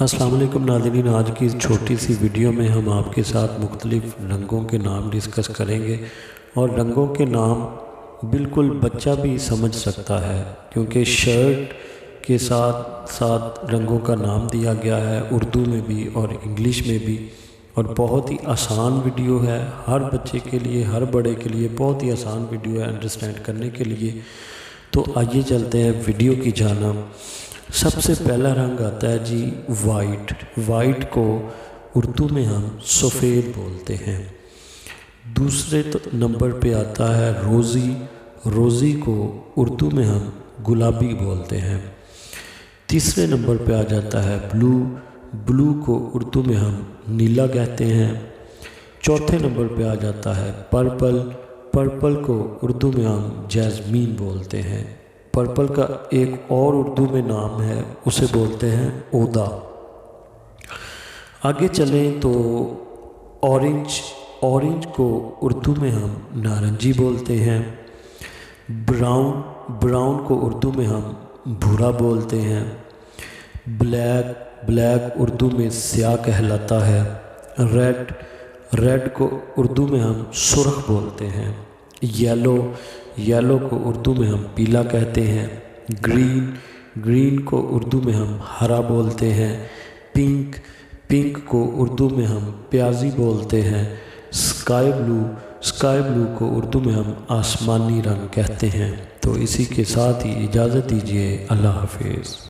السلام علیکم ناظرین، آج کی اس چھوٹی سی ویڈیو میں ہم آپ کے ساتھ مختلف رنگوں کے نام ڈسکس کریں گے، اور رنگوں کے نام بالکل بچہ بھی سمجھ سکتا ہے، کیونکہ شرٹ کے ساتھ ساتھ رنگوں کا نام دیا گیا ہے، اردو میں بھی اور انگلش میں بھی، اور بہت ہی آسان ویڈیو ہے ہر بچے کے لیے، ہر بڑے کے لیے بہت ہی آسان ویڈیو ہے انڈرسٹینڈ کرنے کے لیے۔ تو آئیے چلتے ہیں ویڈیو کی جانب۔ سب سے پہلا رنگ آتا ہے جی وائٹ۔ وائٹ کو اردو میں ہم سفید بولتے ہیں۔ دوسرے نمبر پہ آتا ہے روزی۔ روزی کو اردو میں ہم گلابی بولتے ہیں۔ تیسرے نمبر پہ آ جاتا ہے بلو۔ بلو کو اردو میں ہم نیلا کہتے ہیں۔ چوتھے نمبر پہ آ جاتا ہے پرپل۔ پرپل کو اردو میں ہم جیسمین بولتے ہیں۔ پرپل کا ایک اور اردو میں نام ہے، اسے بولتے ہیں اودا۔ آگے چلیں تو اورنج۔ اورنج کو اردو میں ہم نارنجی بولتے ہیں۔ براؤن۔ براؤن کو اردو میں ہم بھورا بولتے ہیں۔ بلیک۔ بلیک اردو میں سیاہ کہلاتا ہے۔ ریڈ۔ ریڈ کو اردو میں ہم سرخ بولتے ہیں۔ یلو۔ یلو کو اردو میں ہم پیلا کہتے ہیں۔ گرین۔ گرین کو اردو میں ہم ہرا بولتے ہیں۔ پنک۔ پنک کو اردو میں ہم پیازی بولتے ہیں۔ Sky blue. اسکائی بلو کو اردو میں ہم آسمانی رنگ کہتے ہیں۔ تو اسی کے ساتھ ہی اجازت دیجیے، اللہ حافظ۔